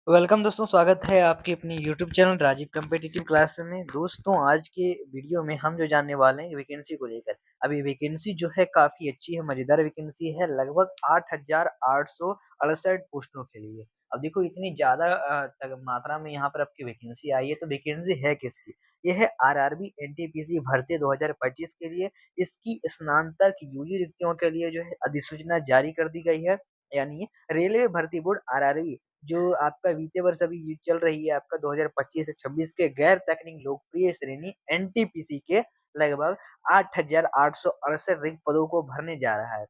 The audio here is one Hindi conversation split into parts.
वेलकम दोस्तों, स्वागत है आपके अपने YouTube channel Rajiv competitive class में। दोस्तों, आज के वीडियो में हम जो जानने वाले हैं वैकेंसी को लेकर। अभी वैकेंसी जो है काफ़ी अच्छी है, मज़ेदार वैकेंसी है, लगभग 8,868 पोस्टों के लिए। अब देखो इतनी ज़्यादा तक मात्रा में यहाँ पर आपकी वैकेंसी आई है, तो वैकेंसी है किसकी? ये है आरआरबी एनटीपीसी भर्ती 2025 के लिए। इसकी स्नातक यूजी रिक्तियों के लिए जो है अधिसूचना जारी कर दी गई है। यानी रेलवे भर्ती बोर्ड आरआरबी जो आपका वित्तीय वर्ष अभी ये चल रही है आपका 2025 से 26 के गैर तकनीक लोकप्रिय श्रेणी एनटीपीसी के लगभग 8,868 रिक्त पदों को भरने जा रहा है,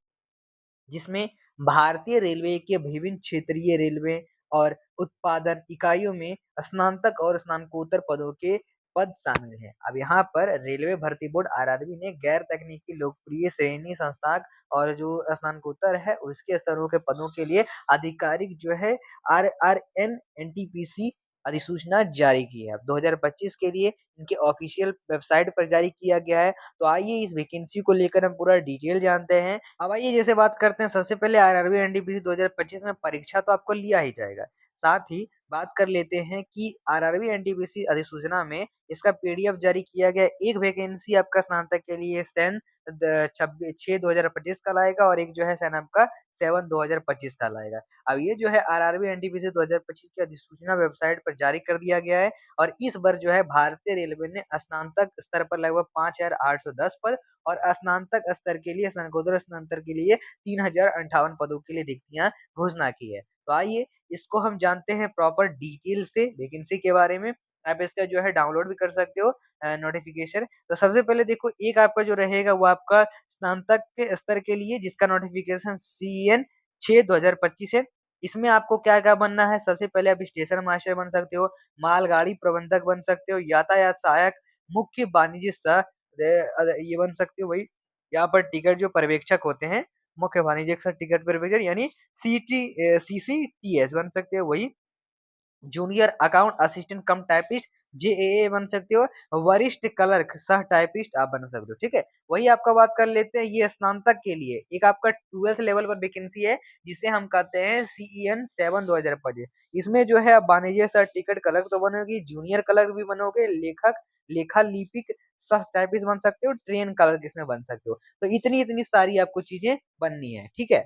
जिसमें भारतीय रेलवे के विभिन्न क्षेत्रीय रेलवे और उत्पादन इकाइयों में स्नातक और स्नातकोत्तर पदों के पद शामिल हैं। अब यहाँ पर रेलवे भर्ती बोर्ड आरआरबी ने गैर तकनीकी लोकप्रिय श्रेणी संस्थाक और जो स्नातकोत्तर है उसके स्तरों के पदों के लिए आधिकारिक जो है आरआरएन एनटीपीसी अधिसूचना जारी की है। अब 2025 के लिए इनके ऑफिशियल वेबसाइट पर जारी किया गया है। तो आइए इस वैकेंसी को लेकर हम पूरा डिटेल जानते हैं। अब आइए जैसे बात करते हैं, सबसे पहले आरआरबी एनटीपीसी 2025 में परीक्षा तो आपको लिया ही जाएगा। साथ ही बात कर लेते हैं कि आरआरबी एनटीपीसी अधिसूचना में इसका पीडीएफ जारी किया गया है। एक वैकेंसी आपका स्नातक के लिए सन 6/2025 का लाएगा और एक जो है सन आपका 7/2025 का लाएगा। अब ये जो है आरआरबी एनटीपीसी 2025 की अधिसूचना वेबसाइट पर जारी कर दिया गया है और इस बार जो है भारतीय रेलवे ने स्नातक स्तर पर लगभग 5,810 पद और स्नातक स्तर के लिए स्नातकोत्तर स्तर के लिए 3,058 पदों के लिए रिक्तियां घोषणा की है। तो आइए इसको हम जानते हैं प्रॉपर डिटेल से वैकेंसी के बारे में। आप इसका जो है डाउनलोड भी कर सकते हो नोटिफिकेशन। तो सबसे पहले देखो, एक आपका जो रहेगा वो आपका स्नातक के स्तर के लिए, जिसका नोटिफिकेशन CN 6/2025 है। इसमें आपको क्या-क्या बनना है? सबसे पहले आप स्टेशन मास्टर बन सकते हो, मालगाड़ी प्रबंधक बन सकते हो, यातायात सहायक, मुख्य वाणिज्य सह ये बन सकते हो। वही यहाँ पर टिकट जो पर्यवेक्षक होते हैं, मुख्य वाणिज्यिक सह टिकट पर्यवेक्षक यानी CCTS बन सकते हो। वही जूनियर अकाउंट असिस्टेंट कम टाइपिस्ट JAA बन सकते हो। वरिष्ठ क्लर्क सह टाइपिस्ट आप बन सकते हो। ठीक है, वही आपका बात कर लेते हैं ये स्नातक के लिए। एक आपका 12th लेवल पर वैकेंसी है जिसे हम कहते हैं CEN 7/2025। इसमें जो है आप वाणिज्य सह टिकट क्लर्क तो बनोगे, जूनियर क्लर्क भी बनोगे, लेखक लेखा लिपिक सह टाइपिस्ट बन सकते हो, ट्रेन क्लर्क इसमें बन सकते हो। तो इतनी इतनी सारी आपको चीजें बननी है। ठीक है,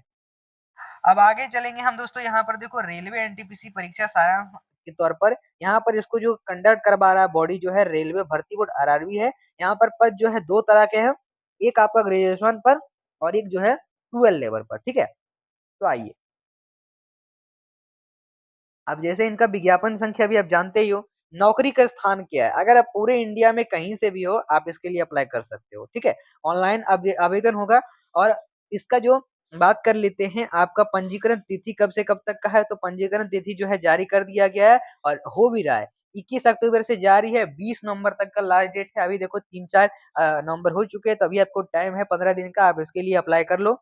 अब आगे चलेंगे हम दोस्तों। यहाँ पर देखो, रेलवे एनटीपीसी परीक्षा सारांश के तौर पर यहाँ पर इसको जो कंडक्ट करवा रहा है बॉडी जो है रेलवे भर्ती बोर्ड आरआरबी है। यहाँ पर पद जो है दो तरह के हैं, एक आपका ग्रेजुएशन पर और एक जो है 12 लेवल पर। ठीक है, तो आइए अब जैसे इनका विज्ञापन संख्या भी आप जानते ही हो। नौकरी का स्थान क्या है? अगर आप पूरे इंडिया में कहीं से भी हो आप इसके लिए अप्लाई कर सकते हो। ठीक है, ऑनलाइन आवेदन होगा। और इसका जो बात कर लेते हैं, आपका पंजीकरण तिथि कब से कब तक का है? तो पंजीकरण तिथि जो है जारी कर दिया गया है और हो भी रहा है। 21 अक्टूबर से जारी है, 20 नवंबर तक का लास्ट डेट है। अभी देखो 3-4 नवंबर हो चुके हैं, तो अभी आपको टाइम है 15 दिन का, आप इसके लिए अप्लाई कर लो।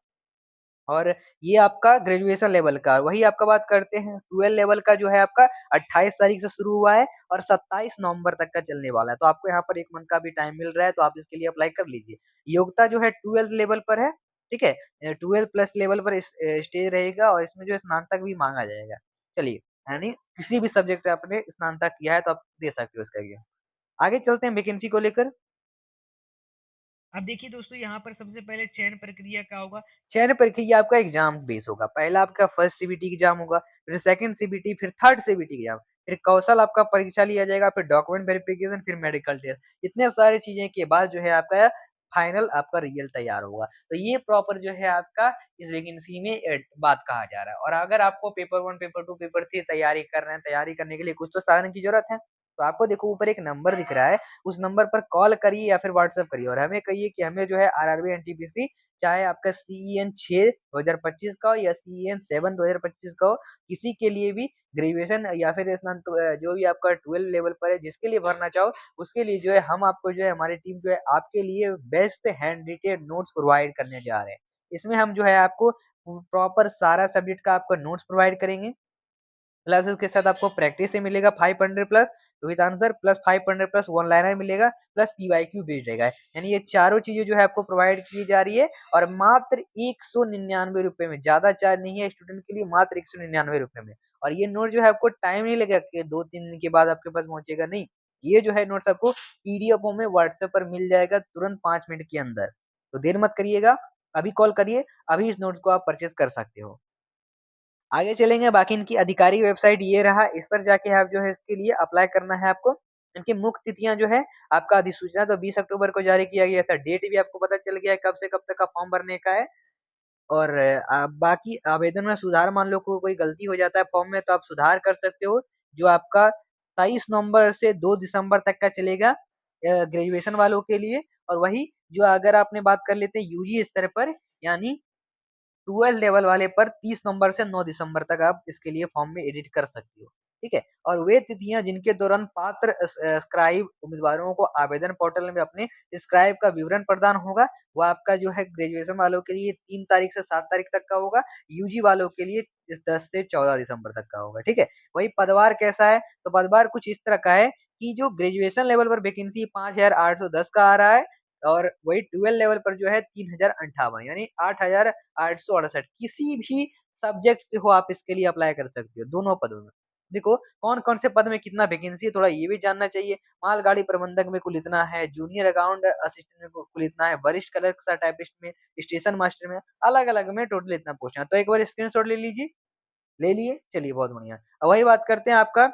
और ये आपका ग्रेजुएशन लेवल का। वही आपका बात करते हैं 12 लेवल का, जो है आपका 28 तारीख से शुरू हुआ है और 27 नवंबर तक का चलने वाला है। तो आपको यहाँ पर 1 मंथ का भी टाइम मिल रहा है, तो आप इसके लिए अप्लाई कर लीजिए। योग्यता जो है 12th लेवल पर है। ठीक है, 12 प्लस लेवल पर स्टेज रहेगा और इसमें जो है स्नातक भी मांगा जाएगा। चलिए, यानी किसी भी सब्जेक्ट में आपने स्नातक किया है तो आप दे सकते हो इसका एग्जाम। आगे चलते हैं वैकेंसी को लेकर। अब देखिए दोस्तों, यहाँ पर सबसे पहले चयन प्रक्रिया क्या होगा? चयन प्रक्रिया आपका एग्जाम बेस होगा। पहला आपका फर्स्ट सीबीटी एग्जाम होगा, फिर सेकंड सीबीटी, फिर थर्ड सीबीटी एग्जाम, फिर कौशल आपका परीक्षा लिया जाएगा, फिर डॉक्यूमेंट वेरिफिकेशन, फिर मेडिकल टेस्ट। इतने सारी चीजें के बाद जो है आपका फाइनल आपका रिजल्ट तैयार होगा। तो ये प्रॉपर जो है आपका इस वैकेंसी में बात कहा जा रहा है। और अगर आपको paper one, paper two, paper three तैयारी कर रहे हैं, तैयारी करने के लिए कुछ तो साधन की जरूरत है, तो आपको देखो ऊपर एक नंबर दिख रहा है, उस नंबर पर कॉल करिए या फिर व्हाट्सएप करिए और हमें कहिए कि हमें जो है आरआरबी एनटीपीसी, चाहे आपका सीईएन 6 2025 का हो या सीईएन 7 2025 का हो, किसी के लिए भी ग्रेजुएशन या फिर जो भी आपका 12 लेवल पर है, जिसके लिए भरना चाहो उसके लिए जो है हम आपको जो है हमारी टीम जो है आपके लिए best hand retain notes provide करने जा रहे हैं। इसमें हम जो है आपको प्रॉपर सारा सब्जेक्ट का आपको नोट्स प्रोवाइड करेंगे, प्लस इसके साथ आपको प्रैक्टिस से मिलेगा 500 plus with answer, plus 500 plus one liner मिलेगा, प्लस पीवाईक्यू बेस्ड रहेगा। यानी ये चारों चीजें जो है आपको प्रोवाइड की जा रही है और मात्र 199 रुपए में, ज्यादा चार्ज नहीं है स्टूडेंट के लिए, मात्र 199 रुपए में। और ये नोट जो है आपको टाइम नहीं लगेगा कि 2-3 दिन के बाद आपके पास पहुँचेगा, नहीं। ये जो है नोट्स आपको पीडीएफ फॉर्म में व्हाट्सएप पर मिल जाएगा तुरंत 5 मिनट के अंदर। तो देर मत करिएगा, अभी कॉल करिए, अभी इस नोट्स को आप परचेज़ कर सकते हो। आगे चलेंगे, बाकी इनकी आधिकारिक वेबसाइट ये रहा, इस पर जाके आप जो है इसके लिए अप्लाई करना है आपको। इनकी मुख्य तिथियाँ जो है, आपका अधिसूचना तो 20 अक्टूबर को जारी किया गया था, डेट भी आपको पता चल गया है कब से कब तक का फॉर्म भरने का है। और बाकी आवेदन में सुधार, मान लो कोई गलती हो जाता है फॉर्म में तो आप सुधार कर सकते हो, जो आपका 23 नवंबर से 2 दिसंबर तक का चलेगा ग्रेजुएशन वालों के लिए। और वही जो अगर आपने बात कर लेते हैं यूजी स्तर पर, यानी 12 लेवल वाले पर 30 नवंबर से 9 दिसंबर तक आप इसके लिए फॉर्म में एडिट कर सकते हो, ठीक है? और वे तिथियाँ जिनके दौरान पात्र स्क्राइब उम्मीदवारों को आवेदन पोर्टल में अपने स्क्राइब का विवरण प्रदान होगा, वो आपका जो है ग्रेजुएशन वालों के लिए 3 तारीख से 7 तारीख तक का होगा, यूजी वालों के लिए इस 10 से 14 दिसंबर तक का होगा, ठीक है? वही पदभार कैसा है? तो पदभार कुछ इस तरह का है कि जो ग्रेजुएशन लेवल पर वैकेंसी 5,810 का आ रहा है, और वही 12 लेवल पर जो है 3,058, यानी 8,868 किसी भी सब्जेक्ट से हो आप इसके लिए अप्लाई कर सकते हो, दोनों पदों में। देखो कौन-कौन से पद में कितना वैकेंसी है, थोड़ा ये भी जानना चाहिए। मालगाड़ी प्रबंधक में कुल इतना है, जूनियर अकाउंट असिस्टेंट में कुल इतना है, वरिष्ठ क्लर्क सह टाइपिस्ट में, स्टेशन मास्टर में, अलग-अलग में टोटल इतना पोस्ट है। तो एक बार स्क्रीनशॉट ले लीजिए। ले लिए? चलिए बहुत बढ़िया। अब वही बात करते हैं आपका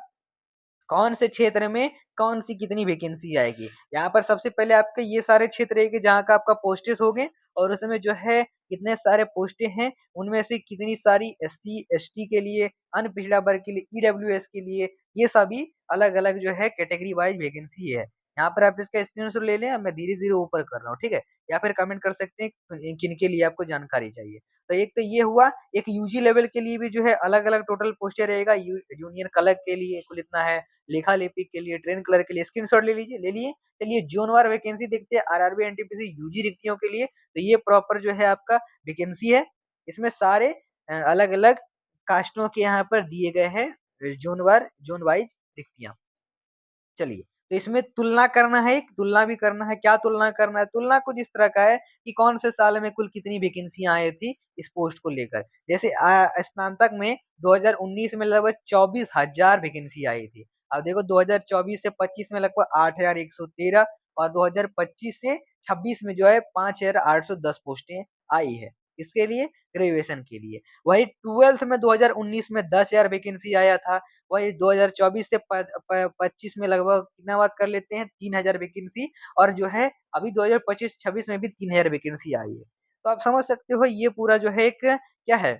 कौन से क्षेत्र में कौन सी कितनी वैकेंसी आएगी। यहाँ पर सबसे पहले आपके ये सारे क्षेत्र रहेंगे जहाँ का आपका पोस्टेज होंगे, और उसमें जो है कितने सारे पोस्टें हैं, उनमें से कितनी सारी एससी, एसटी के लिए, अन्य पिछड़ा वर्ग के लिए, ईडब्ल्यूएस के लिए, ये सभी अलग-अलग जो है कैटेगरी वाइज़ वैकेंसी है। यहाँ पर आप इसका स्क्रीनशॉट ले लें, अब मैं धीरे-धीरे ऊपर कर रहा हूँ, ठीक है? या फिर कमेंट कर सकते हैं किन-किन लिए आपको जानकारी चाहिए। तो एक तो ये हुआ, एक यूजी लेवल के लिए भी जो है अलग-अलग टोटल पोस्टें रहेगा, जूनियर क्लर्क के लिए कुल इतना है, लेखा लिपिक के लिए, ट्रेन क्लर्क के लिए, स्क्रीनशॉट ले लीजिए, ले लिए? चलिए ज़ोनवार वैकेंसी देखते हैं आरआरबी, एनटीपीसी, यूजी रिक्तियों के लिए। तो ये प्रॉपर जो है आपका वैकेंसी है। इसमें सारे अलग-अलग कास्टों के यहाँ पर दिए गए हैं ज़ोनवार, ज़ोन वाइज़ रिक्तियाँ। चलिए, तो इसमें तुलना करना है, एक तुलना भी करना है। क्या तुलना करना है? तुलना कुछ इस तरह का है कि कौन से साल में कुल कितनी वैकेंसियाँ आई थी इस पोस्ट को लेकर। जैसे स्नातक में 2019 में लगभग 24,000 वैकेंसी आई थी। अब देखो 2024 से 25 में लगभग 8,113, और 2025 से 26 में जो है 5,810 पोस्टें आई है। किसके लिए? ग्रेजुएशन के लिए। वही 12th में 2019 में 10,000 वैकेंसी आया था। वही 2024 से प प 25 में लगभग कितना बात कर लेते हैं 3,000 वैकेंसी, और जो है अभी 2025-26 में भी 3,000 वैकेंसी आई है। तो आप समझ सकते हो ये पूरा जो है एक क्या है,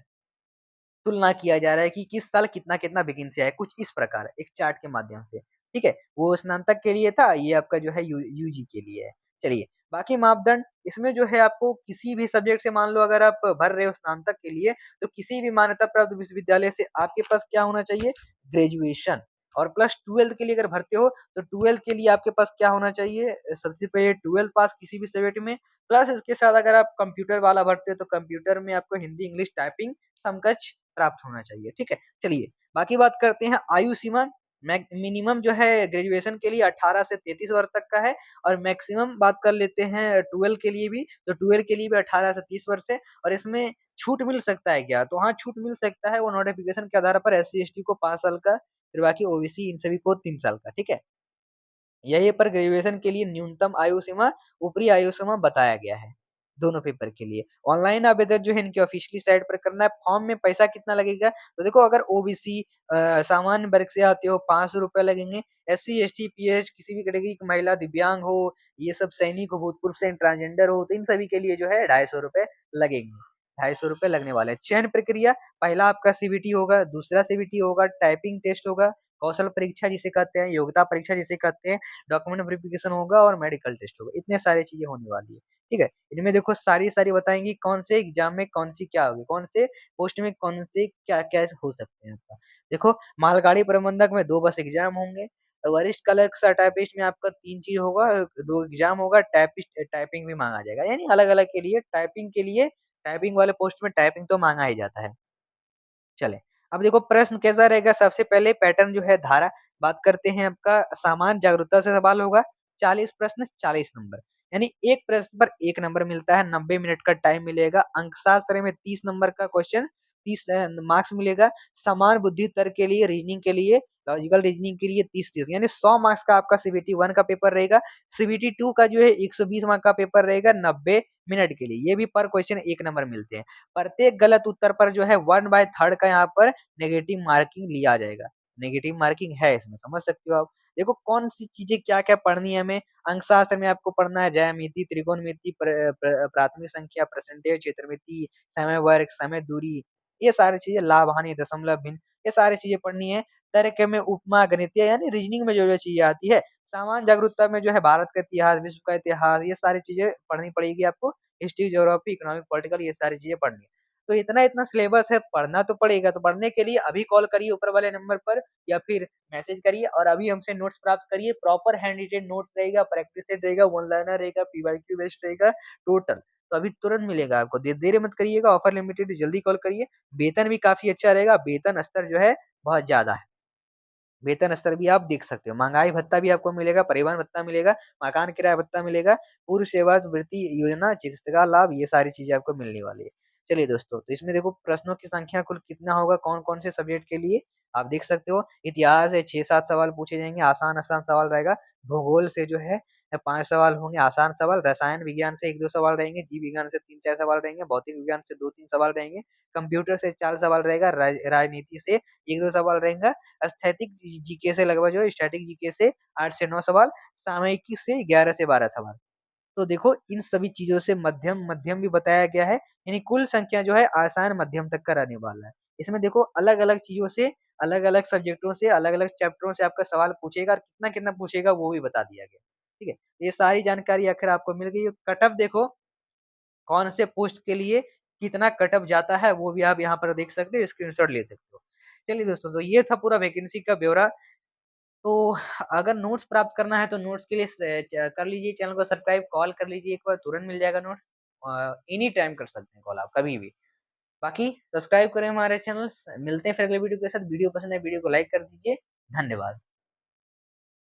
तुलना किया जा रहा है कि किस साल कितना-कितना वैकेंसी आया है, कुछ इस प्रकार एक चार्ट के माध्यम से, ठीक है? वो स्नातक के लिए था, ये आपका जो है यूजी के लिए है। चलिए, बाकी मापदंड इसमें जो है आपको किसी भी सब्जेक्ट से, मान लो अगर आप भर रहे हो स्नातक के लिए, तो किसी भी मान्यता प्राप्त विश्वविद्यालय से आपके पास क्या होना चाहिए? ग्रेजुएशन। और प्लस 12th के लिए अगर भरते हो, तो 12th के लिए आपके पास क्या होना चाहिए? सबसे पहले 12th पास किसी भी सब्जेक्ट में, प्लस इसके साथ अगर आप कंप्यूटर वाला भरते हो, तो कंप्यूटर में आपको हिंदी, इंग्लिश, टाइपिंग समकक्ष प्राप्त होना चाहिए, ठीक है? चलिए, बाकी बात करते हैं आयु सीमा। मिनिमम जो है ग्रेजुएशन के लिए 18 से 33 वर्ष तक का है, और मैक्सिमम बात कर लेते हैं 12 के लिए भी, तो 12 के लिए भी 18 से 30 वर्ष है। और इसमें छूट मिल सकता है क्या? तो हाँ, छूट मिल सकता है, वो नोटिफ़िकेशन के आधार पर एससी-एसटी को 5 साल का, फिर बाकी ओबीसी इन सभी को 3 साल का, ठीक है? यहीं पर ग्रेजुएशन के लिए न्यूनतम आयु सीमा, ऊपरी आयु सीमा बताया गया है, दोनों पेपर के लिए। ऑनलाइन आवेदन जो है इनकी ऑफिशियली साइट पर करना है। फॉर्म में पैसा कितना लगेगा? तो देखो अगर ओबीसी सामान्य वर्ग से आते हो ₹500 लगेंगे। एससी, एसटी, पीएच किसी भी कैटेगरी की महिला, दिव्यांग हो, ये सब सैनिक हो, भूतपूर्व सैनिक, ट्रांसजेंडर हो, तो इन सभी के लिए जो है ₹250 लगेंगे। ₹250 लगने वाले हैं। चयन प्रक्रिया, पहला आपका सीबीटी होगा, दूसरा सीबीटी होगा, टाइपिंग टेस्ट होगा, कौशल परीक्षा जिसे कहते हैं, योग्यता परीक्षा जिसे कहते हैं, डॉक्यूमेंट वेरिफिकेशन होगा, और मेडिकल टेस्ट होगा। इतने सारी चीज़ें होने वाली है, ठीक है? इनमें देखो सारी-सारी बताएँगी कौन से एग्ज़ाम में कौन-सी क्या होगी, कौन से पोस्ट में कौन से क्या-क्या हो सकते हैं आपका। देखो मालगाड़ी प्रबंधक में 2 बस एग्ज़ाम होंगे, वरिष्ठ क्लर्क सह टाइपिस्ट में आपका 3 चीज़ होगा, 2 एग्ज़ाम होगा, टाइपिंग भी माँगा जाएगा। यानी अलग-अलग के लिए टाइपिंग वाले पोस्ट में टाइपिंग तो माँगा ही जाता है। चलें, अब देखो प्रश्न कैसा रहेगा, सबसे पहले पैटर्न जो है धारा, बात करते हैं आपका सामान्य जागरूकता से सवाल होगा, 40 प्रश्न 40 नंबर, यानी एक प्रश्न पर 1 नंबर मिलता है, 90 मिनट का टाइम मिलेगा। अंकशास्त्र में 30 नंबर का क्वेश्चन, 30 मार्क्स मिलेगा, समान बुद्धि तर्क के लिए, रीजनिंग के लिए, लॉजिकल रीजनिंग के लिए 30-30 यानी 100 मार्क्स का आपका सीबीटी 1 का पेपर रहेगा। सीबीटी 2 का जो है 120 मार्क का पेपर रहेगा 90 मिनट के लिए। ये भी पर क्वेश्चन 1 नंबर मिलते हैं। प्रत्येक गलत उत्तर पर जो है 1/3 का यहाँ पर नेगेटिव मार्किंग लिया जाएगा। नेगेटिव मार्किंग है इसमें, समझ सकते हो आप। देखो कौन-सी चीज़ें क्या-क्या पढ़नी है हमें, अंकशास्त्र में आपको पढ़ना है ज्यामिति, त्रिकोणमिति, प्राथमिक संख्या, परसेंटेज, क्षेत्रमिति, समय वर्ग, समय दूरी, ये सारी चीज़ें, लाभ, हानि, दशमलव, भिन्न, ये सारी चीज़ें पढ़नी है। तर्क में उपमा, गणितीय यानी रीजनिंग में जो-जो चीज़ें आती है, सामान्य जागरूकता में जो है भारत का इतिहास, विश्व का इतिहास, ये सारी चीज़ें पढ़नी पड़ेगी आपको। हिस्ट्री, ज्योग्राफी, इकोनॉमिक, पॉलिटिकल, ये सारी चीज़ें पढ़नी है। तो इतना-इतना सिलेबस है, पढ़ना तो पड़ेगा। तो पढ़ने के लिए अभी कॉल करिए ऊपर वाले नंबर पर या फिर मैसेज करिए और अभी हमसे नोट्स प्राप्त करिए। प्रॉपर हैंड रिटेन नोट्स रहेगा, प्रैक्टिस सेट रहेगा, वन लाइनर रहेगा, पीवाईक्यू बेस्ड रहेगा, टोटल। तो अभी तुरंत मिलेगा आपको, देर मत करिएगा, ऑफर लिमिटेड, जल्दी कॉल करिए। वेतन भी काफ़ी अच्छा रहेगा, वेतन स्तर जो है बहुत ज़्यादा है। वेतन स्तर भी आप देख सकते हो। महँगाई भत्ता भी आपको मिलेगा, परिवहन भत्ता मिलेगा, मकान किराया भत्ता मिलेगा, पूर्व सेवानिवृत्ति योजना, चिकित्सा लाभ, ये सारी चीज़ें आपको मिलने वाली है। चलिए दोस्तों, तो इसमें देखो प्रश्नों की संख्या कुल कितना होगा, कौन-कौन से सब्जेक्ट के लिए, आप देख सकते हो। इतिहास है 6-7 सवाल पूछे जाएँगे, आसान-आसान सवाल रहेगा। भूगोल से जो है 5 सवाल होंगे आसान सवाल, रसायन विज्ञान से 1-2 सवाल रहेंगे, जीव विज्ञान से 3-4 सवाल रहेंगे, भौतिक विज्ञान से 2-3 सवाल रहेंगे, कंप्यूटर से 4 सवाल रहेगा, राजनीति से 1-2 सवाल रहेगा, स्थैतिक जीके से लगभग जो है स्टैटिक जीके से 8 से 9 सवाल, सामयिकी से 11 से 12 सवाल। तो देखो इन सभी चीज़ों से मध्यम-मध्यम भी बताया गया है, यानी कुल संख्या जो है आसान मध्यम तक का रहने वाला है। इसमें देखो अलग-अलग चीज़ों से, अलग-अलग सब्जेक्टों से, अलग-अलग चैप्टरों से आपका सवाल पूछेगा और कितना-कितना पूछेगा वो भी बता दिया गया। ठीक है? ये सारी जानकारी आखिर आपको मिल गई। कट ऑफ देखो कौन से पोस्ट के लिए कितना कट ऑफ जाता है वो भी आप यहाँ पर देख सकते हो, स्क्रीनशॉट ले सकते हो। चलिए दोस्तों, तो ये था पूरा वैकेंसी का ब्यौरा। तो अगर नोट्स प्राप्त करना है तो नोट्स के लिए कर लीजिए, चैनल को सब्सक्राइब, कॉल कर लीजिए एक बार, तुरंत मिल जाएगा नोट्स। एनी टाइम कर सकते हैं कॉल आप कभी भी। बाकी सब्सक्राइब करें हमारे चैनल, मिलते हैं फिर अगले वीडियो के साथ। वीडियो पसंद है वीडियो को लाइक कर दीजिए। धन्यवाद।